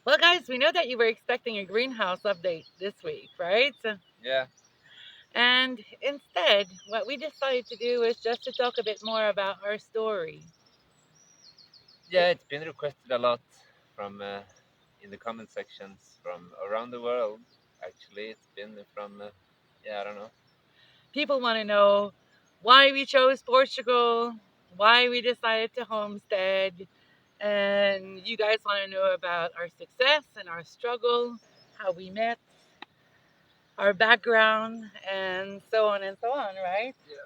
Well, guys, we know that you were expecting a greenhouse update this week, right? Yeah, And instead, what we decided to do was just to talk a bit more about our story. yeah, it's been requested a lot from in the comment sections from around the world. Actually, it's been from yeah, I don't know. People want to know why we chose Portugal, why we decided to homestead, and you guys want to know about our success and our struggle, how we met, our background, and so on, right? Yeah.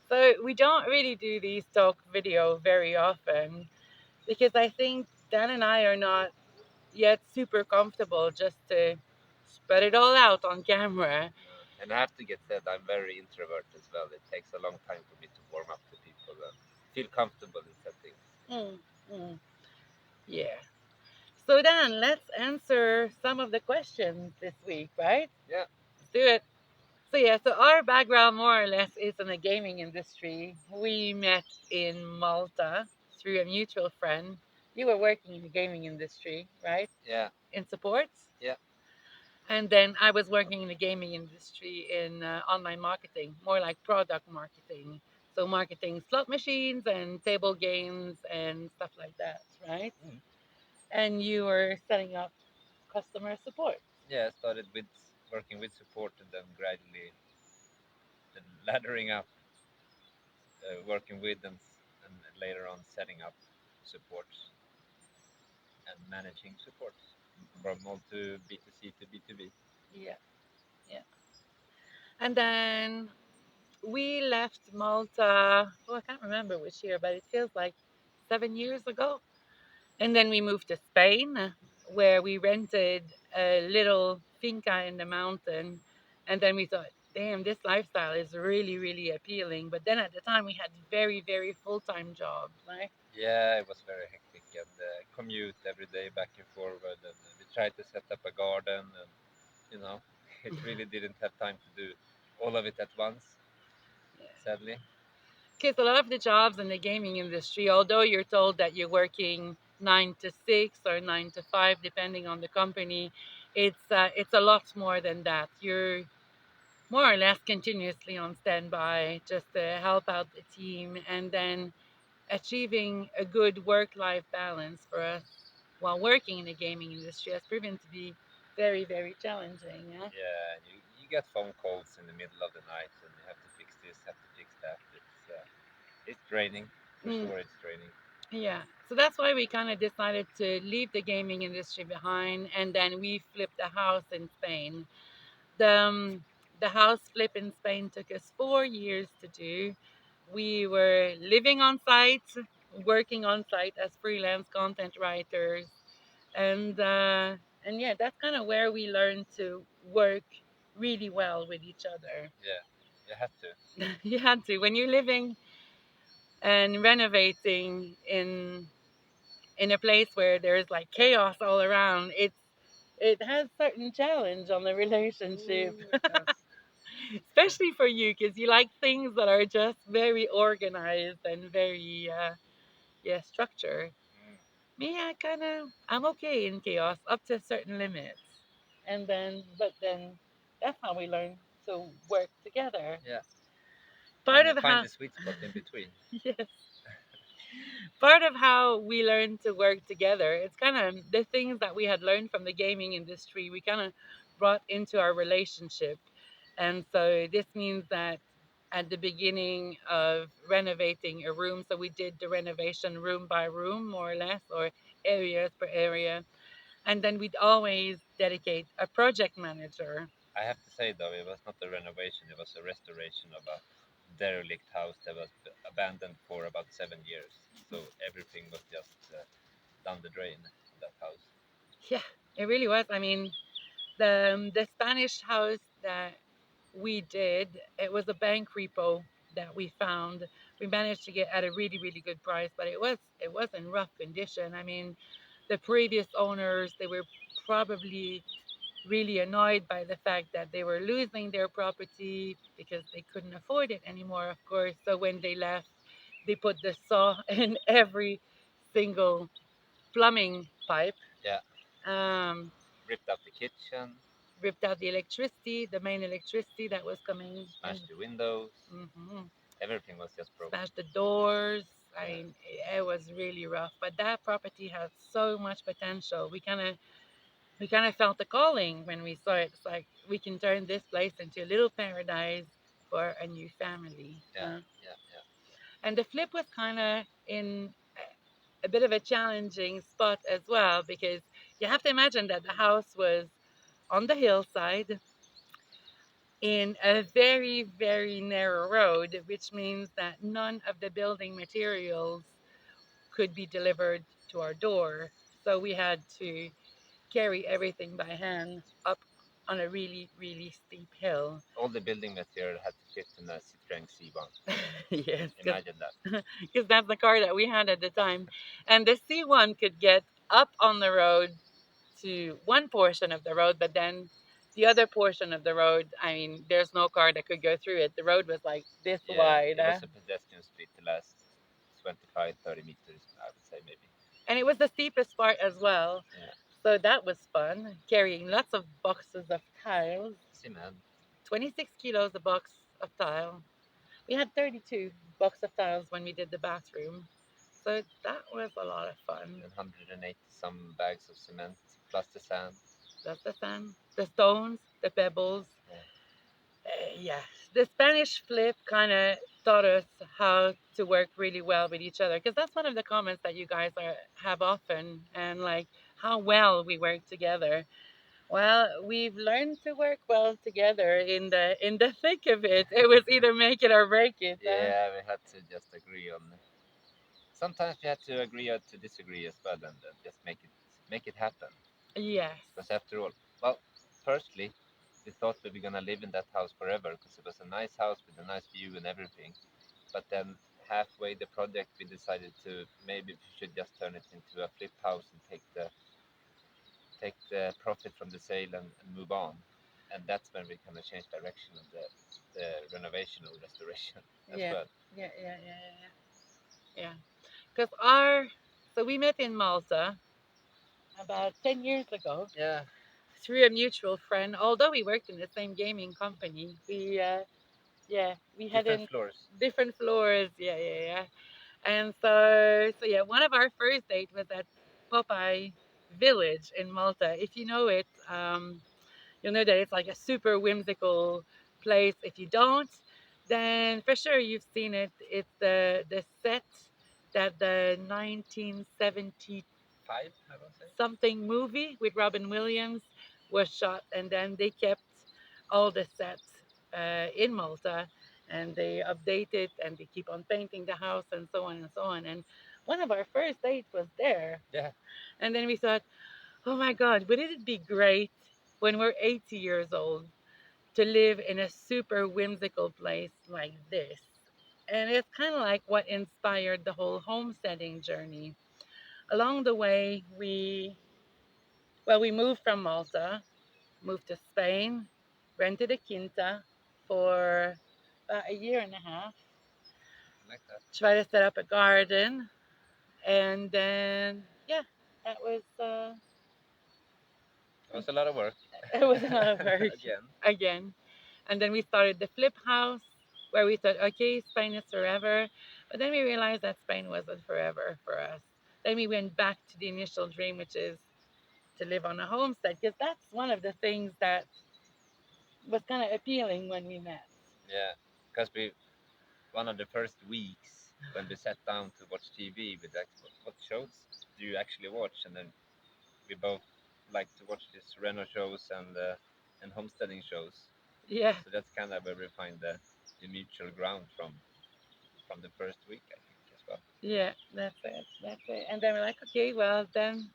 So we don't really do these talk video very often because I think Dan and I are not yet super comfortable just to spread it all out on camera. And I have to get said, I'm very introvert as well. It takes a long time for me to warm up to people and feel comfortable in settings. Mm, mm, yeah. So Dan, let's answer some of the questions this week, right? Yeah, Let's do it. So yeah, so our background more or less is in the gaming industry. We met in Malta through a mutual friend. You were working in the gaming industry, right? yeah, In supports. yeah. And then I was working in the gaming industry in online marketing, more like product marketing. So marketing slot machines and table games and stuff like that, right? Mm. And you were setting up customer support. Yeah, I started with working with support and then gradually then laddering up, working with them and later on setting up supports and managing supports from all to B2C to B2B. Yeah, yeah. And then we left Malta, oh, I can't remember which year, but it feels like 7 years ago. And then we moved to Spain, where we rented a little finca in the mountain. And then we thought, damn, this lifestyle is really, really appealing. But then at the time, we had very, very full time jobs, right? Yeah, it was very hectic and commute every day back and forward. And we tried to set up a garden, and you know, it really didn't have time to do all of it at once. Sadly, Because a lot of the jobs in the gaming industry, although you're told that you're working 9 to 6 or 9 to 5, depending on the company, it's a lot more than that. You're more or less continuously on standby just to help out the team, and then achieving a good work-life balance for us while working in the gaming industry has proven to be very, very challenging. Yeah? yeah, you get phone calls in the middle of the night, and you have to fix this, have to fix that. It's draining for Mm, sure. It's draining. yeah. So that's why we kind of decided to leave the gaming industry behind, and then we flipped a house in Spain. The house flip in Spain took us 4 years to do. We were living on site, working on site as freelance content writers, and uh, and yeah, that's kind of where we learned to work really well with each other. Yeah, you have to. You had to when you're living and renovating in a place where there's like chaos all around. It has certain challenge on the relationship. It has. Especially for you because you like things that are just very organized and very yeah, structured. Mm, Me, I'm okay in chaos up to certain limits, and then that's how we learn to work together. yeah, Part of find how the sweet spot in between. yes, part of how we learn to work together. It's kind of the things that we had learned from the gaming industry. We kind of brought into our relationship. And so this means that at the beginning of renovating a room, so we did the renovation room by room, more or less, or areas per area. And then we'd always dedicate a project manager. I have to say though, it was not a renovation; it was a restoration of a derelict house that was abandoned for about 7 years. So everything was just down the drain in that house. Yeah, it really was. I mean, the Spanish house that we did, it was a bank repo that we found. We managed to get at a really, really good price, but it was in rough condition. I mean, the previous owners, they were probably really annoyed by the fact that they were losing their property because they couldn't afford it anymore, of course. So when they left, they put the saw in every single plumbing pipe, Yeah, Um, Ripped out the kitchen, Ripped out the electricity, the main electricity that was coming in. smashed the windows. Hmm. Everything was just broken. Smashed the doors. I Yeah. mean, it was really rough. But that property has so much potential. We kind of felt the calling when we saw it. It's like we can turn this place into a little paradise for a new family. Yeah, yeah, yeah. And the flip was kind of in a bit of a challenging spot as well because you have to imagine that the house was on the hillside in a very, very narrow road, which means that none of the building materials could be delivered to our door. So we had to carry everything by hand up on a really, really steep hill. All the building material had to fit in a Citroën C1. Yes, Imagine that. because that's the car that we had at the time. And the C1 could get up on the road to one portion of the road, but then the other portion of the road, I mean, there's no car that could go through it. The road was like this Yeah, wide. it was a pedestrian street to last 25, 30 meters, I would say maybe. And it was the steepest part as well. Yeah. So that was fun, carrying lots of boxes of tiles, Cement 26 kilos a box of tile. We had 32 box of tiles when we did the bathroom. So that was a lot of fun. and 180 some bags of cement plus the sand. That's the fun. The stones, the pebbles. Yeah. Yeah, the Spanish flip kind of taught us how to work really well with each other because that's one of the comments that you guys have often, and like how well we work together. Well, we've learned to work well together in the thick of it. It was either make it or break it. Yeah, we had to just agree on. Sometimes we had to agree or to disagree as well, and just make it happen. Yes. Because after all, well, firstly, we thought we were gonna live in that house forever because it was a nice house with a nice view and everything. But then halfway the project, we decided to maybe we should just turn it into a flip house and take the profit from the sale and move on. And that's when we kind of changed direction of the renovation or restoration as Yeah. well. Yeah. Yeah. Yeah. Yeah. Yeah. Because so we met in Malta about 10 years ago Yeah, through a mutual friend. Although we worked in the same gaming company, we had different in floors. different floors. Yeah. Yeah. Yeah. And so yeah, one of our first date was at Popeye Village in Malta. If you know it, you'll know that it's like a super whimsical place. If you don't, then for sure you've seen it. It's the set that the 1970 Five, I would say. something movie with Robin Williams was shot, and then they kept all the sets in Malta, and they update it, and they keep on painting the house, and so on and so on. And one of our first dates was there, Yeah, and then we thought, oh my God, wouldn't it be great when we're 80 years old to live in a super whimsical place like this? And it's kind of like what inspired the whole homesteading journey. Along the way, we moved from Malta, moved to Spain, rented a quinta for about a year and a half, like that. tried to set up a garden, and then, yeah, that was, It was a lot of work. it was a lot of work Again. again. And then we started the flip house where we thought, okay, Spain is forever. But then we realized that Spain wasn't forever for us. Then we went back to the initial dream, which is to live on a homestead, because that's one of the things that was kind of appealing when we met. Yeah, because we one of the first weeks when we sat down to watch TV, with like, what shows do you actually watch? And then we both like to watch these reno shows and homesteading shows. Yeah, So that's kind of where we find the mutual ground from the first week, I think, as well. yeah, that's it. That's it. And then we're like, okay, well, then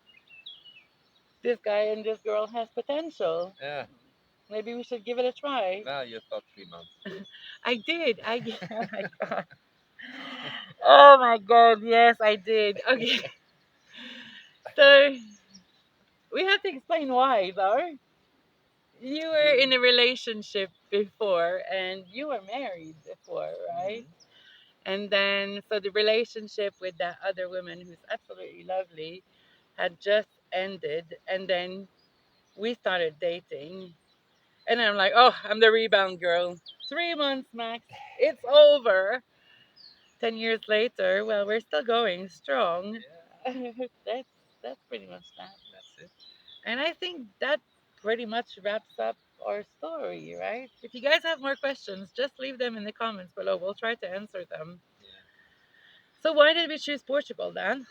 this guy and this girl has potential. Yeah. Maybe we should give it a try. Well, you thought 3 months. I did. Oh my God. Oh my God. Yes, I did. Okay. So we have to explain why, though. You were in a relationship before and you were married before, right? Mhm. And then, so the relationship with that other woman who's absolutely lovely had just ended, and then we started dating. And I'm like, oh, I'm the rebound girl. 3 months max. It's over. 10 years later, well, we're still going strong. Yeah, that's that's pretty much that. that's it. And I think that pretty much wraps up our story, right? If you guys have more questions, just leave them in the comments below. We'll try to answer them. Yeah. So why did we choose Portugal, Dan?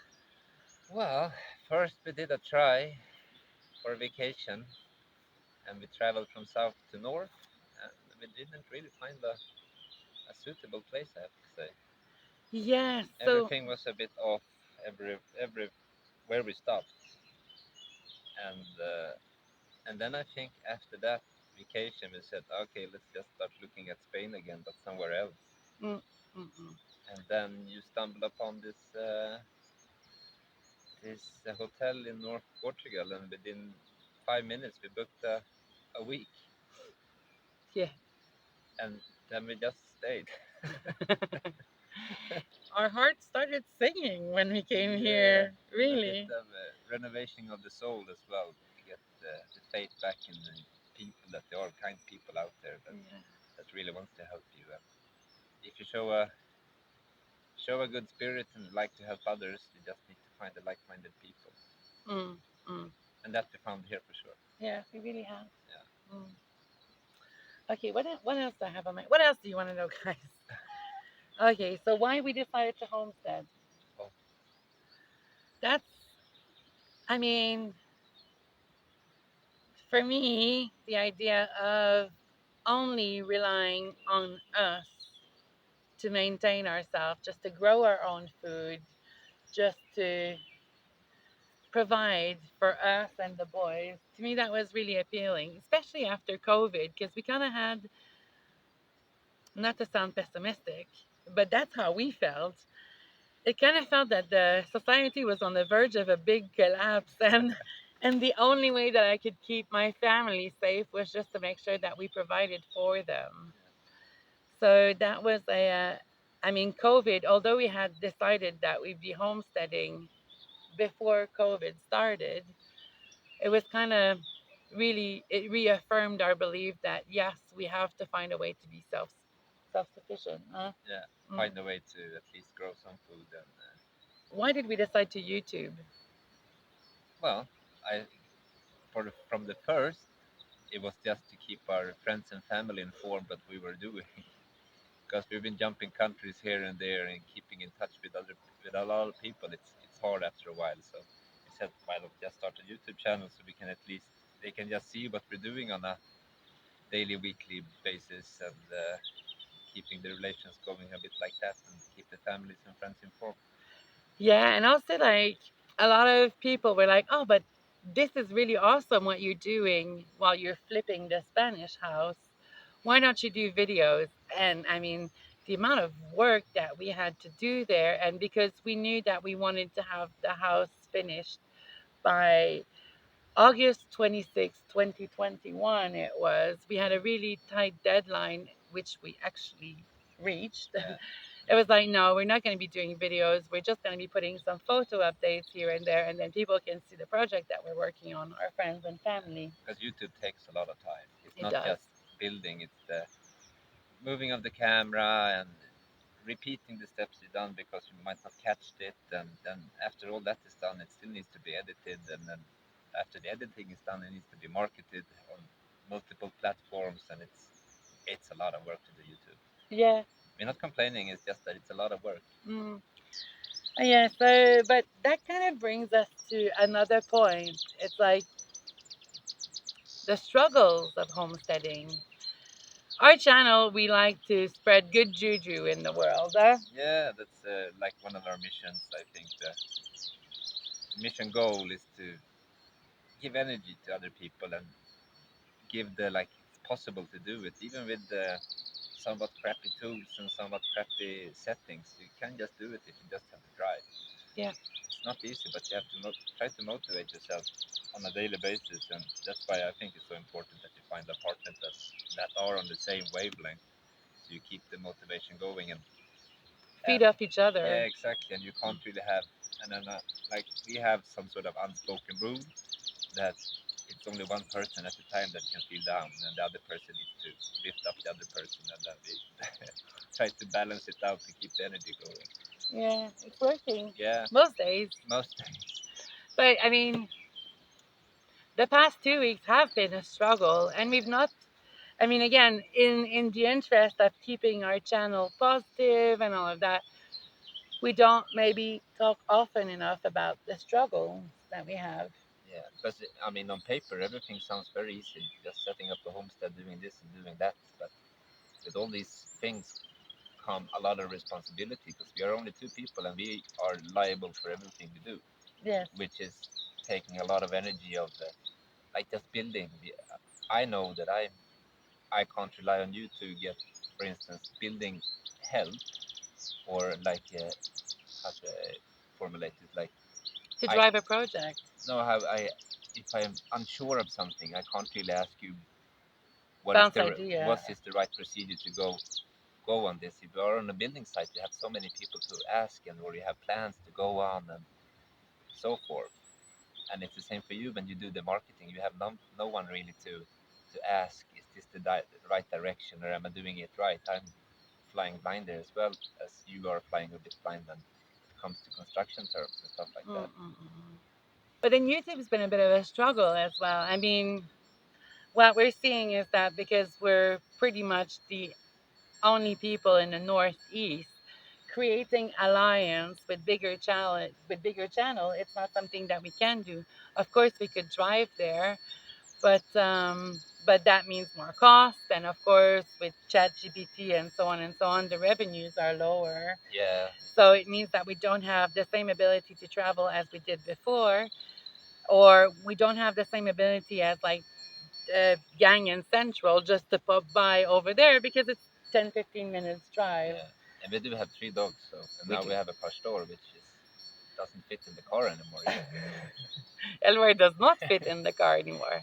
Well, first we did a try for a vacation, and we traveled from south to north, and we didn't really find a suitable place, I have to say. Yeah, so Everything was a bit off every where we stopped, and and then I think after that vacation we said, okay, let's just start looking at Spain again, but somewhere else. mm, mm, mm. And then you stumble upon this hotel in North Portugal, and within 5 minutes we booked a week, Yeah. and then we just stayed. Our hearts started singing when we came Yeah, here. a bit Really. of renovation of the soul as well to get the faith back in the people, that there are kind people out there Yeah. that really wants to help you. And if you show a good spirit and like to help others, you just need to find the like-minded people, Mm, mm. and that we found here for sure. Yeah, we really have. Yeah. Mm. Okay, what else do I have on my? What else do you want to know, guys? Okay, so why we decided to homestead? Oh, That's, I mean, for me, the idea of only relying on us to maintain ourselves, just to grow our own food, just to provide for us and the boys. To me, that was really appealing, especially after COVID, because we kind of had, not to sound pessimistic, but that's how we felt. It kind of felt that the society was on the verge of a big collapse, and the only way that I could keep my family safe was just to make sure that we provided for them. So that was I mean, COVID, although we had decided that we'd be homesteading before COVID started, it was kind of really, it reaffirmed our belief that yes, we have to find a way to be self sufficient. Huh? yeah, Mm. find a way to at least grow some food. And Why did we decide to YouTube? well, I from the first, it was just to keep our friends and family informed what we were doing, because we've been jumping countries here and there and keeping in touch with a lot of people. It's hard after a while, so we said, why not just start a YouTube channel so we can at least they can just see what we're doing on a daily, weekly basis, and keeping the relations going a bit like that, and keep the families and friends informed. Yeah, and also like a lot of people were like, "Oh, but this is really awesome what you're doing while you're flipping the Spanish house. Why don't you do videos?" And I mean, the amount of work that we had to do there, and because we knew that we wanted to have the house finished by August 26, 2021, it was. We had a really tight deadline, which we actually reached. Yeah, It was like, no, we're not going to be doing videos. We're just going to be putting some photo updates here and there, and then people can see the project that we're working on, our friends and family. because YouTube takes a lot of time. It's It not does. just building; it's the moving of the camera and repeating the steps you've done because you might not catch it, and then after all that is done, it still needs to be edited, and then after the editing is done, it needs to be marketed on multiple platforms, and it's a lot of work to do YouTube. Yeah. We're not complaining; it's just that it's a lot of work. Mm. Yeah. So, but that kind of brings us to another point. It's like the struggles of homesteading. Our channel, we like to spread good juju in the world. Huh? Yeah, that's like one of our missions. I think the mission goal is to give energy to other people and give the like it's possible to do it even with the somewhat crappy tools and somewhat crappy settings. You can just do it if you just have the drive. Yeah. It's not easy, but you have to try to motivate yourself on a daily basis, and that's why I think it's so important that you find a partner that are on the same wavelength, so you keep the motivation going. And Feed off each yeah, other. exactly. And you can't really have And then like we have some sort of unspoken rule that it's only one person at a time that can feel down, and the other person needs to lift up the other person, and then we try to balance it out to keep the energy going. Yeah, it's working Yeah, most days. most days. But I mean, the past 2 weeks have been a struggle, and we've not. I mean, again, in the interest of keeping our channel positive and all of that, we don't maybe talk often enough about the struggles that we have. Yeah, because I mean, on paper, everything sounds very easy. Just setting up a homestead, doing this and doing that. But with all these things come a lot of responsibility because we are only two people and we are liable for everything we do, Yes. which is taking a lot of energy of like just building. I know that I can't rely on you to get, for instance, building help or like how to formulate it like To I drive a project. know how I if I'm unsure of something, I can't really ask you Bounce idea. what is the right procedure to go on this. If you are on a building site, you have so many people to ask and or you have plans to go on and so forth. And it's the same for you when you do the marketing. You have no one really to ask, is this the right direction or am I doing it right? I'm flying blind there as well as you are flying a bit blind when it comes to construction terms and stuff like that. Mm-mm-mm. But then YouTube's been a bit of a struggle as well. I mean, what we're seeing is that because we're pretty much the only people in the Northeast creating alliance with bigger channel, it's not something that we can do. Of course, we could drive there, but that means more cost, and of course, with ChatGPT and so on, the revenues are lower. Yeah, So it means that we don't have the same ability to travel as we did before, or we don't have the same ability as like Gang and Central just to pop by over there because it's 10-15 minutes drive. yeah. And we do have three dogs, so and We now do. we have a pastor which is doesn't fit in the car anymore even. Elroy does not fit in the car anymore.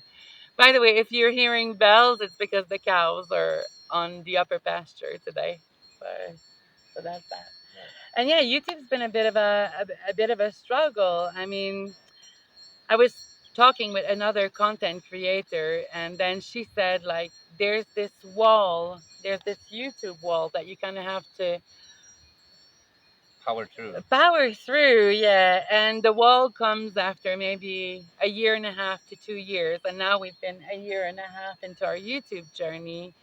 By the way, if you're hearing bells, it's because the cows are on the upper pasture today. So, so that's that. Yeah. And yeah, YouTube's been a bit of a struggle. I mean, I was talking with another content creator, and then she said like, there's this YouTube wall that you kind of have to Power through. power through. Yeah, and the wall comes after maybe a year and a half to 2 years, and now we've been a year and a half into our YouTube journey,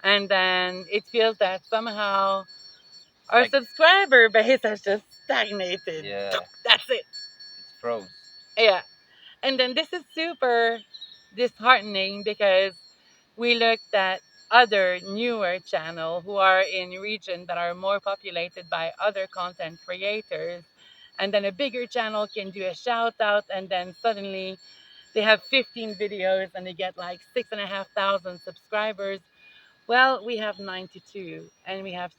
and then it feels that somehow It's our like subscriber base has just stagnated. yeah, That's it. it's froze. Yeah. And then this is super disheartening because we looked at other newer channel who are in region that are more populated by other content creators, and then a bigger channel can do a shout out, and then suddenly they have 15 videos and they get like 6,500 subscribers. Well, we have 92 and we have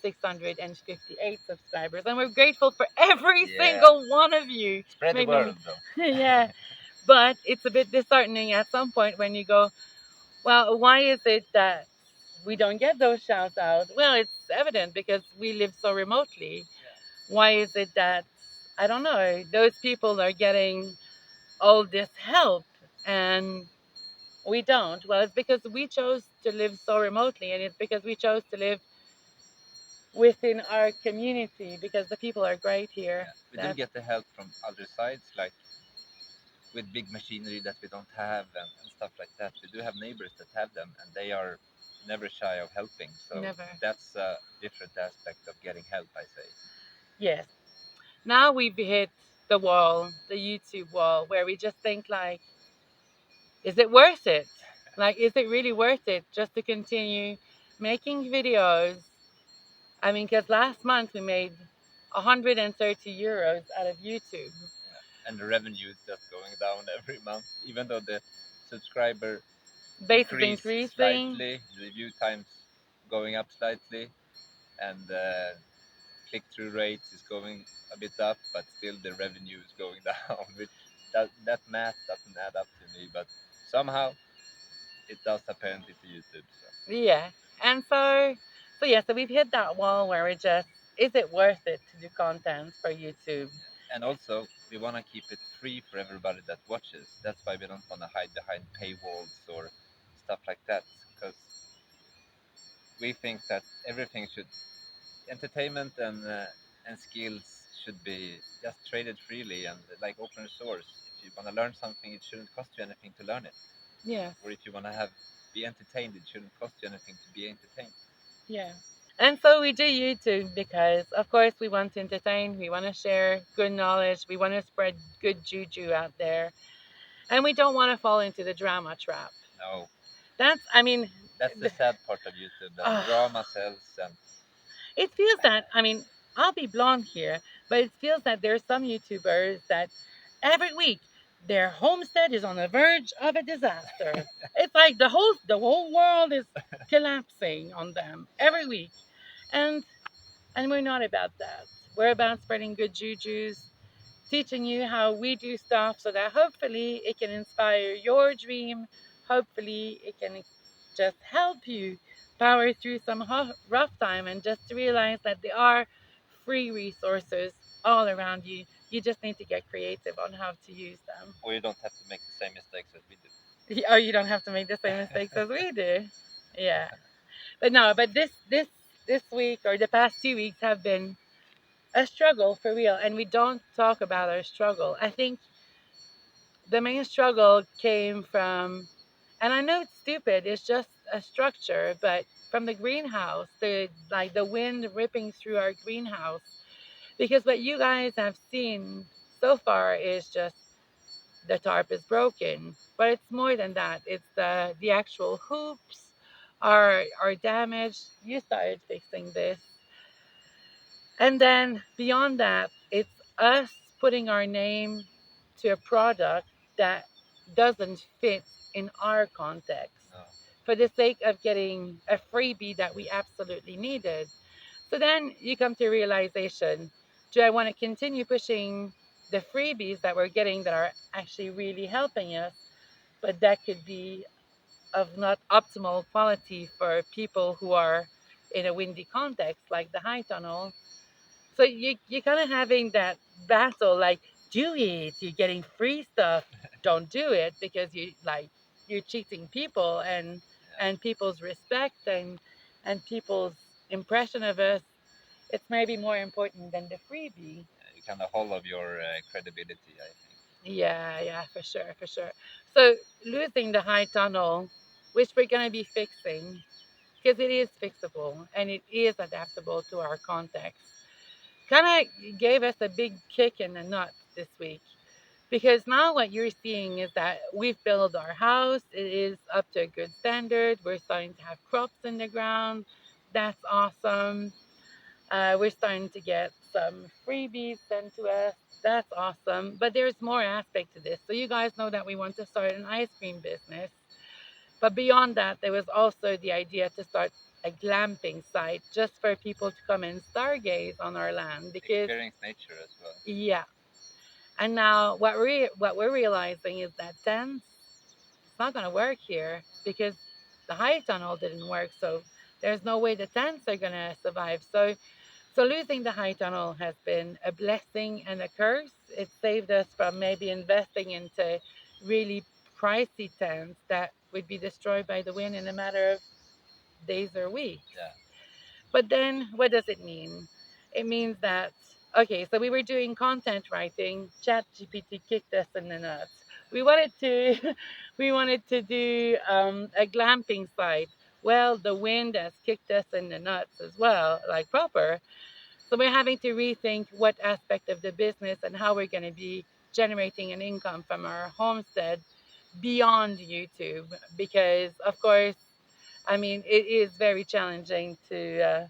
3,658 subscribers, and we're grateful for every Yeah. single one of you. Spread the Make no word mi- though. yeah, but it's a bit disheartening at some point when you go, well, why is it that we don't get those shout outs? Well, it's evident because we live so remotely. Why is it that, I don't know, those people are getting all this help and we don't? Well, it's because we chose to live so remotely, and it's because we chose to live within our community because the people are great here. Yeah. We do That get the help from other sides, like with big machinery that we don't have and stuff like that. We do have neighbors that have them, and they are never shy of helping. So never. that's a different aspect of getting help, I say. Yes. Now we've hit the wall, the YouTube wall, where we just think like, is it worth it? Like, is it really worth it just to continue making videos? I mean, because last month we made 130 euros out of YouTube. Yeah. And the revenue is just going down every month, even though the subscriber Base is increase increasing. slightly, the view times going up slightly, and click-through rates is going a bit up, but still the revenue is going down, which that math doesn't add up to me, but somehow it does apparently to YouTube. So Yeah. And so yeah, so we've hit that wall where we're just is it worth it to do content for YouTube? And also, we want to keep it free for everybody that watches. That's why we don't want to hide behind paywalls or stuff like that, because we think that everything should entertainment and skills should be just traded freely and like open source. If you want to learn something, it shouldn't cost you anything to learn it. Yes. Or if you want to have be entertained, it shouldn't cost you anything to be entertained. Yeah. And so we do YouTube because, of course, we want to entertain, we want to share good knowledge, we want to spread good juju out there, and we don't want to fall into the drama trap. No, That's, I mean, that's the the, sad part of YouTube. That uh, drama sells, and it feels that, I mean, I'll be blunt here, but it feels that there's some YouTubers that every week their homestead is on the verge of a disaster. It's like the whole world is collapsing on them every week. And we're not about that. We're about spreading good jujus, teaching you how we do stuff so that hopefully it can inspire your dream. Hopefully it can just help you power through some rough time and just to realize that there are free resources all around you. You just need to get creative on how to use them. or you don't have to make the same mistakes as we Or you don't have to make the same mistakes as we do. Yeah. But no, but this week or the past 2 weeks have been a struggle for real, and we don't talk about our struggle. I think the main struggle came from, and I know it's stupid, it's just a structure, but from the greenhouse, the wind ripping through our greenhouse, because what you guys have seen so far is just the tarp is broken, but it's more than that. It's the actual hoops are damaged. You started fixing this. And then beyond that, it's us putting our name to a product that doesn't fit in our context do. No. for the sake of getting a freebie that we absolutely needed. So then you come to realization, do I want to continue pushing the freebies that we're getting that are actually really helping us, but that could be of not optimal quality for people who are in a windy context like the high tunnel? So you're kind of having that battle, like do it. You're getting free stuff. Don't do it because you're cheating people Yeah. and people's respect and people's impression of us. It's maybe more important than the freebie. You kind of hollow your credibility, I think. Yeah, yeah, for sure, for sure. So losing the high tunnel, which we're gonna be fixing, because it is fixable and it is adaptable to our context, kind of gave us a big kick in the nuts this week, because now what you're seeing is that we've built our house. It is up to a good standard. We're starting to have crops in the ground. That's awesome. We're starting to get some freebies sent to us. That's awesome. But there's more aspect to this. So you guys know that we want to start an ice cream business. But beyond that, there was also the idea to start a glamping site just for people to come and stargaze on our land. Because Experience nature as well. yeah, and now what we're realizing is that tents, it's not going to work here because the high tunnel didn't work. So there's no way the tents are going to survive. So losing the high tunnel has been a blessing and a curse. It saved us from maybe investing into really pricey tents that would be destroyed by the wind in a matter of days or weeks. Yeah. But then what does it mean? It means that, okay, so we were doing content writing, ChatGPT kicked us in the nuts. We wanted to we wanted to do a glamping site. Well, the wind has kicked us in the nuts as well, like proper. So we're having to rethink what aspect of the business and how we're going to be generating an income from our homestead beyond YouTube, because of course, I mean, it is very challenging to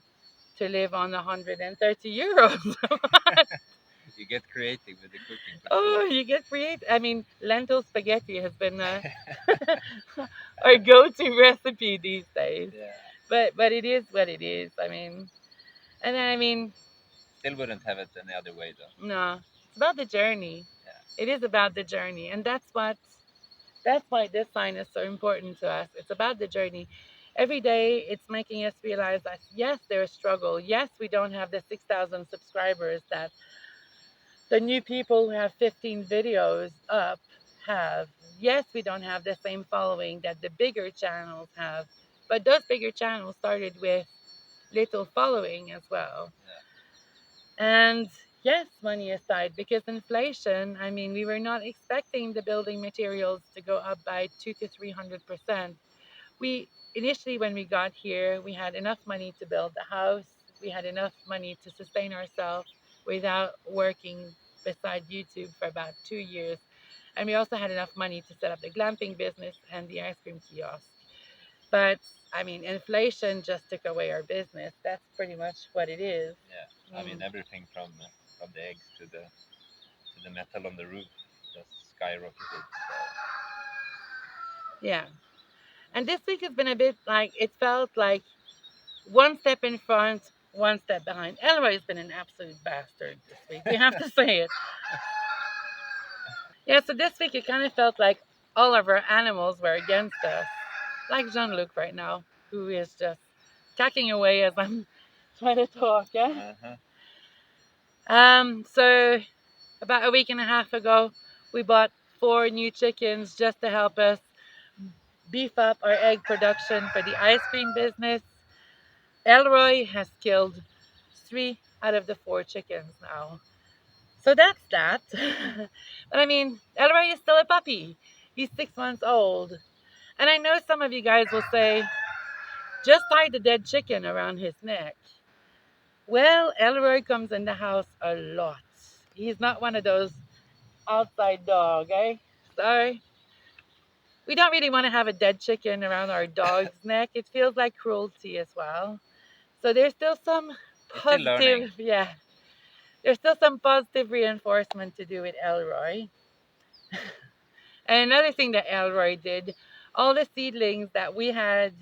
live on 130 euros. You get creative with the cooking for sure. Oh, you get creative. I mean, lentil spaghetti has been our go-to recipe these days. Yeah. But it is what it is. I mean, and then I mean, Still wouldn't have it any other way though. no, it's about the journey. Yeah. It is about the journey, and that's why this sign is so important to us. It's about the journey. Every day it's making us realize that yes, there's struggle. Yes, we don't have the 6,000 subscribers that the new people who have 15 videos up have. Yes, we don't have the same following that the bigger channels have, but those bigger channels started with little following as well. Yeah. And yes, money aside, because inflation, I mean, we were not expecting the building materials to go up by 2 to 300%. We initially, when we got here, we had enough money to build the house. We had enough money to sustain ourselves without working beside YouTube for about 2 years. And we also had enough money to set up the glamping business and the ice cream kiosk. But I mean, inflation just took away our business. That's pretty much what it is. Yeah. I mean Mm. everything from the eggs to the metal on the roof just skyrocketed. So Yeah. And this week has been a bit like it felt like one step in front, one step behind. Elroy's been an absolute bastard this week. We have to say it. Yeah, so this week it kind of felt like all of our animals were against us. Like Jean Luc right now, who is just cacking away as I'm trying to talk, yeah? uh-huh. So about a week and a half ago, we bought 4 new chickens just to help us beef up our egg production for the ice cream business. Elroy has killed 3 out of the 4 chickens now. So that's that. But I mean, Elroy is still a puppy. He's 6 months old. And I know some of you guys will say, just tie the dead chicken around his neck. Well, Elroy comes in the house a lot. He's not one of those outside dog, eh? Sorry. We don't really want to have a dead chicken around our dog's neck. It feels like cruelty as well. So there's still some He's still learning. positive, yeah, there's still some positive reinforcement to do with Elroy. And another thing that Elroy did, all the seedlings that we had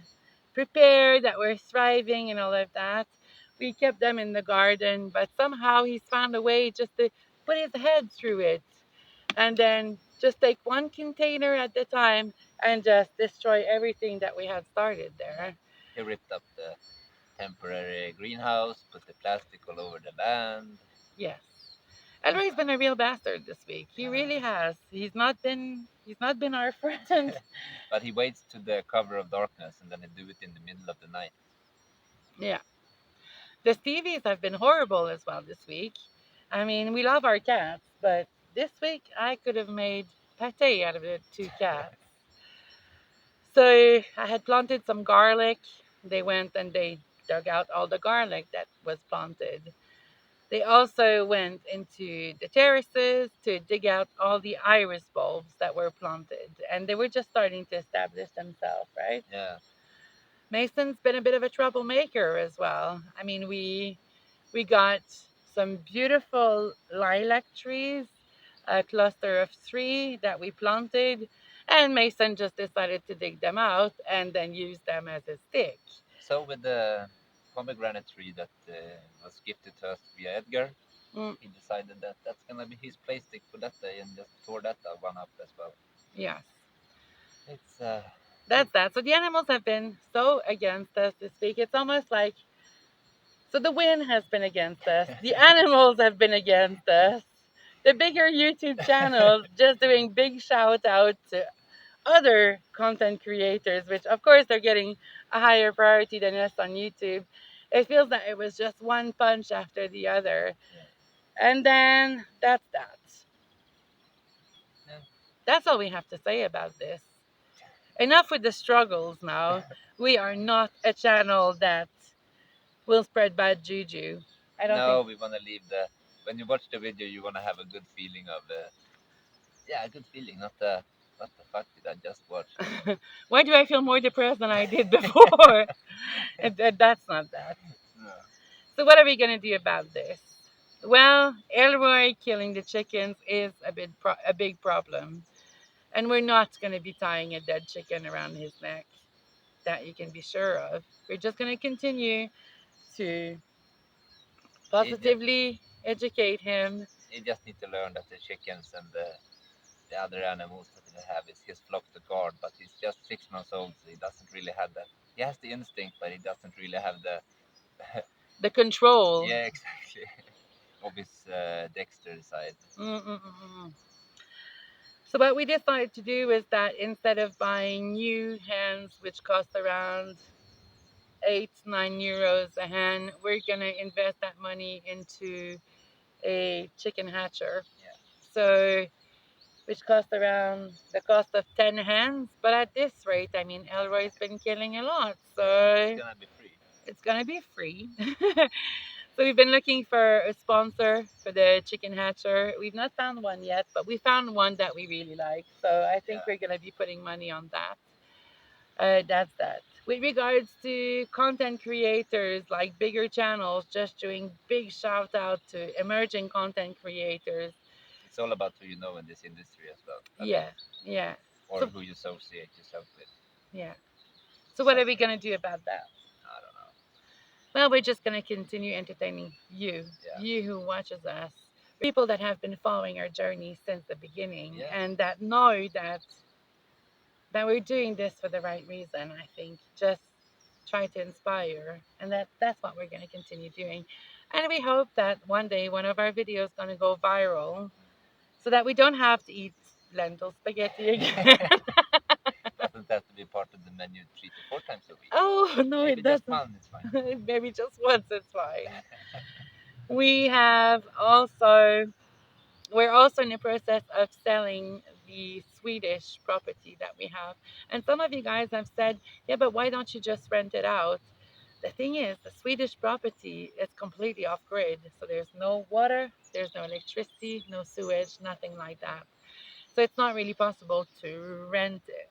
prepared that were thriving and all of that, we kept them in the garden, but somehow he's found a way just to put his head through it and then just take one container at a time and just destroy everything that we had started Yeah. there. He ripped up the temporary greenhouse, put the plastic all over the land. Yes. Elroy's been a real bastard this week. He really Uh, has. He's not been our friend. but he waits to the cover of darkness and then he do it in the middle of the night. Yeah. The Stevies have been horrible as well this week. I mean, we love our cats, but this week I could have made pate out of the 2 cats. So I had planted some garlic. They went and they dug out all the garlic that was planted. They also went into the terraces to dig out all the iris bulbs that were planted, and they were just starting to establish themselves, right? Yeah. Mason's been a bit of a troublemaker as well. I mean, we got some beautiful lilac trees, a cluster of 3 that we planted, and Mason just decided to dig them out and then use them as a stick. So with the pomegranate tree that was gifted to us via Edgar, Mm, he decided that that's gonna be his play stick for that day and just tore that one up as well. yes, It's that's that. So the animals have been so against us this week. It's almost like so the wind has been against us. The animals have been against us. The bigger YouTube channels just doing big shout outs to other content creators, which of course are getting a higher priority than us on YouTube. It feels like it was just one punch after the other. yeah. And then that's that. Yeah. That's all we have to say about this. Enough with the struggles now. We are not a channel that will spread bad juju. I don't No, think. we wanna leave the when you watch the video, you wanna have a good feeling of yeah, a good feeling, not the what the fuck did I just watch? Why do I feel more depressed than I did before? That's not that. No. So what are we gonna do about this? Well, Elroy killing the chickens is a big problem, and we're not gonna be tying a dead chicken around his neck. That you can be sure of. We're just gonna continue to He just, positively educate him. he just need to learn that the chickens and the other animals that they have is his flock to guard, but he's just 6 months old, so he doesn't really have that. he has the instinct, but he doesn't really have the The control. yeah, exactly, of his Dexter side. Mm-mm-mm. So what we decided to do is that instead of buying new hens, which cost around 8-9 euros a hen, we're gonna invest that money into a chicken hatcher. Yeah, So which cost around the cost of 10 hens. But at this rate, I mean, Elroy's been killing a lot, it's so gonna be free. it's gonna be free. So we've been looking for a sponsor for the chicken hatcher. We've not found one yet, but we found one that we really like. So I think Yeah, we're gonna be putting money on that. That's that. With regards to content creators like bigger channels, just doing big shout out to emerging content creators. it's all about who you know in this industry as well, a bit, Yeah, yeah. or So who you associate yourself with. yeah. So what are Besides we that, gonna do about that? I don't know. Well, we're just gonna continue entertaining you, Yeah, you who watches us, people that have been following our journey since the beginning, yeah, and that know that we're doing this for the right reason. I think just try to inspire, and that's what we're gonna continue doing. And we hope that one day one of our videos gonna go viral, so that we don't have to eat lentil spaghetti again. doesn't have to be part of the menu 3 to 4 times a week. Oh no, Maybe it just doesn't. one is fine. Maybe just once it's fine. We have also we're also in the process of selling the Swedish property that we have. And some of you guys have said, yeah, but why don't you just rent it out? The thing is, the Swedish property is completely off grid. So there's no water, there's no electricity, no sewage, nothing like that. So it's not really possible to rent it.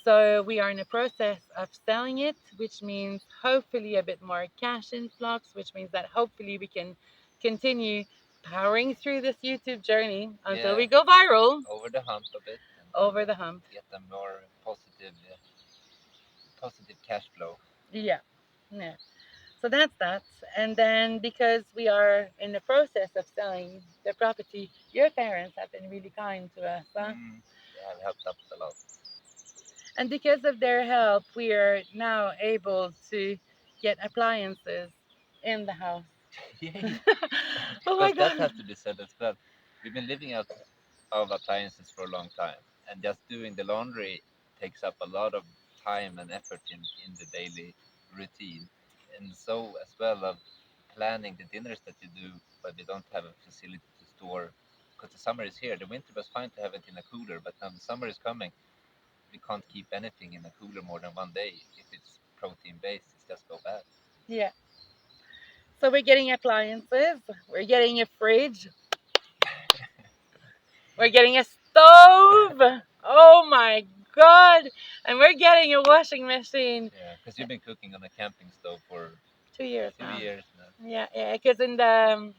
So we are in the process of selling it, which means hopefully a bit more cash influx, which means that hopefully we can continue powering through this YouTube journey until Yeah, we go viral over the hump a bit, and then over the hump. get a more positive cash flow. Yeah. Yeah. So that's that. And then because we are in the process of selling the property, your parents have been really kind to us, huh? They have helped up a lot. And because of their help, we are now able to get appliances in the house. Yay! Oh my Because that god. has to be said as well. We've been living out of appliances for a long time, and just doing the laundry takes up a lot of time and effort in the daily routine. And so, as well, of planning the dinners that you do, but we don't have a facility to store. Because the summer is here. The winter was fine to have it in a cooler, but now the summer is coming. We can't keep anything in a cooler more than one day. If it's protein based, it's just go bad. Yeah. So we're getting appliances. We're getting a fridge. We're getting a stove. Oh my god. And we're getting a washing machine. Yeah, because you've been cooking on a camping stove for 2 years two now. years now. Yeah, yeah. Because in the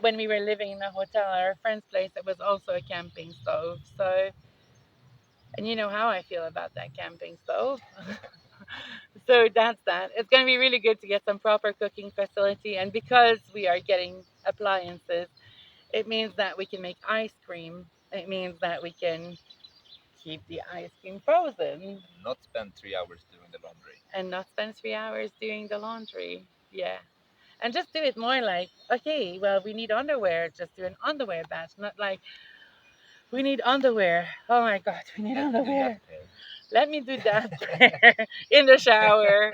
when we were living in the hotel at our friend's place, it was also a camping stove. So, and you know how I feel about that camping stove. So that's that. It's going to be really good to get some proper cooking facility. And because we are getting appliances, it means that we can make ice cream. It means that we can keep the ice cream frozen And not spend 3 hours doing the laundry. and not spend 3 hours doing the laundry. Yeah. And just do it more like, okay, well, we need underwear. Just do an underwear batch, not like, we need underwear. Oh my God, we need Let me do that underwear. pair. Let me do that in the shower.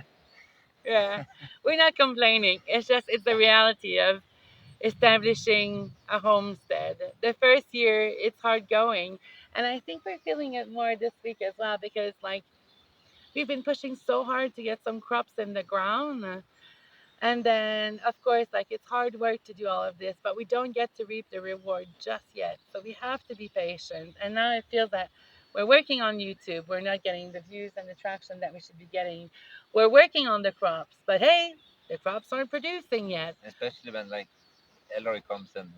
Yeah. We're not complaining. It's just, it's the reality of establishing a homestead. The first year, it's hard going. And I think we're feeling it more this week as well because, like, we've been pushing so hard to get some crops in the ground. And then, of course, like it's hard work to do all of this, but we don't get to reap the reward just yet. So we have to be patient. And now it feels that we're working on YouTube. We're not getting the views and the traction that we should be getting. We're working on the crops, but hey, the crops aren't producing yet. Especially when like Ellery comes and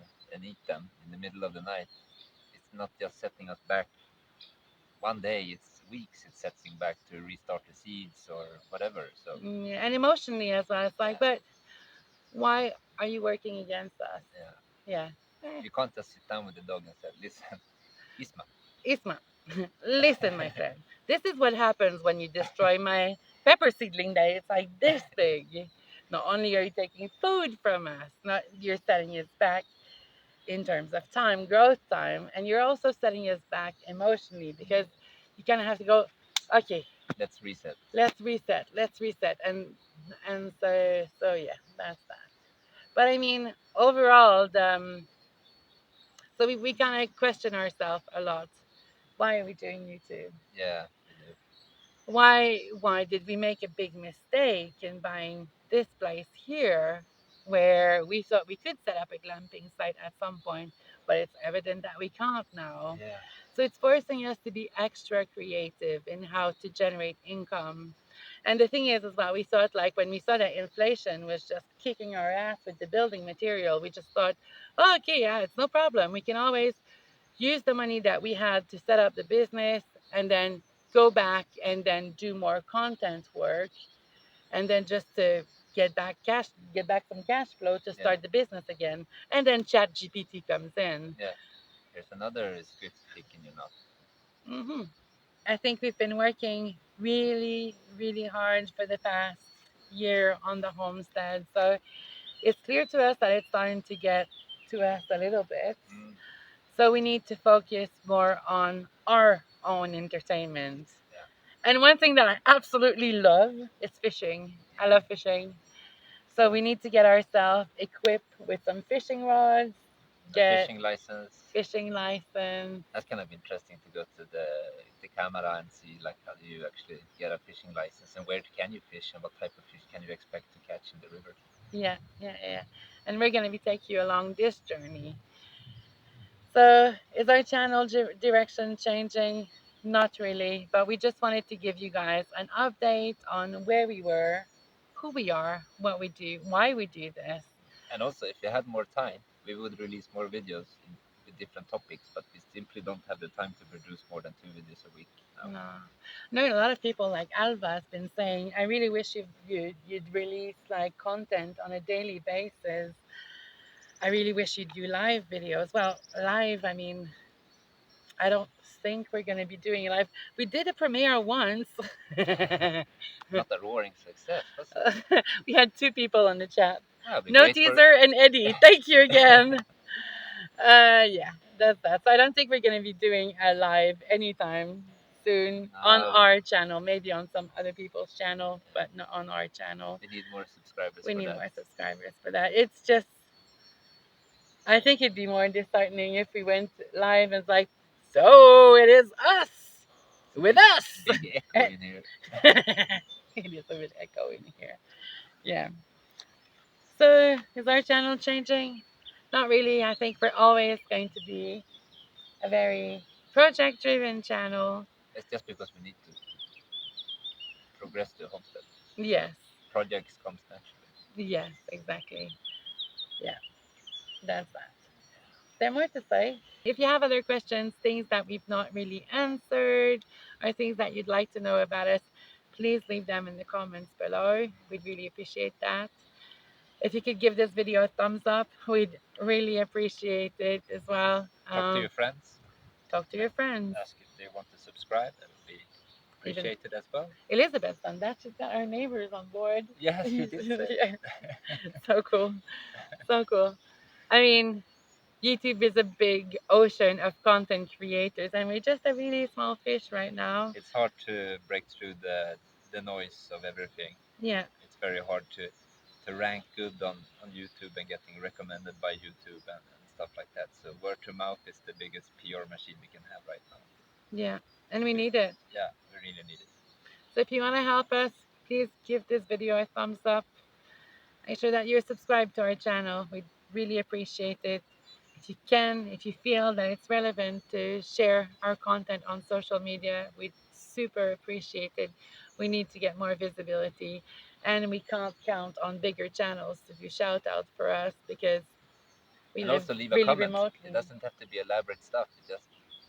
eat them in the middle of the night. It's not just setting us back one day, it's weeks it's setting back to restart the seeds or whatever. So And emotionally as well, it's like, yeah, but why are you working against us? yeah. Yeah. Eh, You can't just sit down with the dog and say, listen, Isma. Isma, listen, my friend. This is what happens when you destroy my pepper seedling that it's like this big. Not only are you taking food from us, not you're setting us back in terms of time, growth time, and you're also setting us back emotionally because you kind of have to go, okay, Let's reset. let's reset, and so yeah, that's that. But I mean, overall, so we kind of question ourselves a lot. Why are we doing YouTube? Yeah, we do. Why did we make a big mistake in buying this place here where we thought we could set up a glamping site at some point, but it's evident that we can't now. Yeah. So it's forcing us to be extra creative in how to generate income. And the thing is well, we thought like when we saw that inflation was just kicking our ass with the building material, we just thought, oh, okay, yeah, it's no problem. We can always use the money that we had to set up the business and then go back and then do more content work and then just to get back some cash flow to Yeah. start the business again. And then chat GPT comes in. Yeah. Here's another script kicking you not. hmm I think we've been working really, really hard for the past year on the homestead. So it's clear to us that it's starting to get to us a little bit. Mm. So we need to focus more on our own entertainment. Yeah. And one thing that I absolutely love is fishing. I love fishing. So we need to get ourselves equipped with some fishing rods, A get fishing license. fishing license. That's kind of interesting to go to the camera and see like how do you actually get a fishing license and where can you fish and what type of fish can you expect to catch in the river. Yeah, yeah, yeah. And we're going to be taking you along this journey. So is our channel direction changing? Not really, but we just wanted to give you guys an update on where we were, who we are, what we do, why we do this. And also, if we had more time, we would release more videos with different topics, but we simply don't have the time to produce more than 2 videos a week now. No, no, a lot of people like Alva has been saying, I really wish you'd release like content on a daily basis. I really wish you'd do live videos. Well, live, I mean, I don't think we're going to be doing live. We did a premiere once. Not a roaring success, was it? We had two people on the chat. Well, we No great for teaser and Eddie. Thank you again. Yeah, that's that. So I don't think we're going to be doing a live anytime soon on no. our channel. Maybe on some other people's channel, but not on our channel. We need more subscribers We for need that. more subscribers for that. It's just, I think it'd be more disheartening if we went live and it's like, so it is us with us. Big echo in here. It is a bit echo in here. Yeah. So is our channel changing? Not really. I think we're always going to be a very project driven channel. It's just because we need to progress the homestead. Yes. Projects comes naturally. Yes, exactly. Yeah, that's that. There more to say. If you have other questions, things that we've not really answered, or things that you'd like to know about us, please leave them in the comments below. We'd really appreciate that. If you could give this video a thumbs up, we'd really appreciate it as well. Talk to your friends. Talk to your friends. Ask if they want to subscribe. That would be Even appreciated as well. Elizabeth's done that. She's got our neighbors on board. Yes, you did say. Yeah. So cool. So cool. I mean, YouTube is a big ocean of content creators, and we're just a really small fish right now. It's hard to break through the noise of everything. Yeah. It's very hard to rank good on YouTube and getting recommended by YouTube and stuff like that. So word to mouth is the biggest PR machine we can have right now. Yeah. And we need it. Yeah, we really need it. So if you want to help us, please give this video a thumbs up. Make sure that you're subscribed to our channel. We'd really appreciate it. If you can, if you feel that it's relevant to share our content on social media, we'd super appreciate it. We need to get more visibility, and we can't count on bigger channels to do shout outs for us because we And live also leave a really comment. remotely. It doesn't have to be elaborate stuff. You just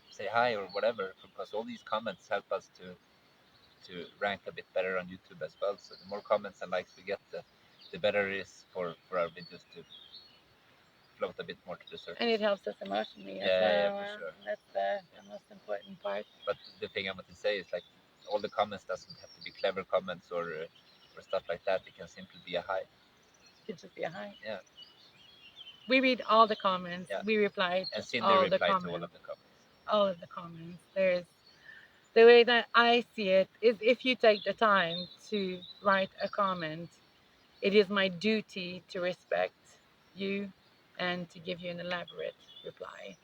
say hi or whatever, because all these comments help us to rank a bit better on YouTube as well. So the more comments and likes we get, the better it is for our videos to float a bit more to the surface. And it helps us emotionally as Yeah, well. for sure. That's the most important part. But the thing I want to say is like all the comments doesn't have to be clever comments or stuff like that. It can simply be a hi. Could just be a hi. Yeah, We read all the comments. yeah. We reply And to Cindy all the replied to all comments. of the comments. All of the comments. There's the way that I see it is if you take the time to write a comment, it is my duty to respect you and to give you an elaborate reply.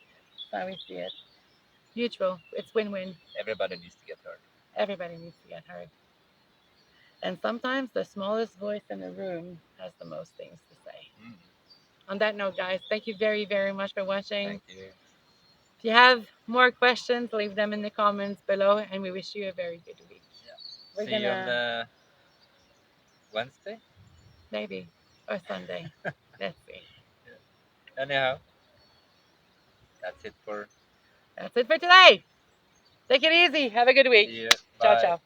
That's how we see it. Mutual. It's win-win. Everybody needs to get heard. Everybody needs to get heard. And sometimes the smallest voice in the room has the most things to say. Mm. On that note, guys, thank you very, very much for watching. Thank you. If you have more questions, leave them in the comments below, and we wish you a very good week. Yeah. We're See you on gonna the Wednesday. maybe or Sunday. Let's see. Yeah. Anyhow, that's it for. That's it for today. Take it easy. Have a good week. See you. Ciao, Bye. ciao.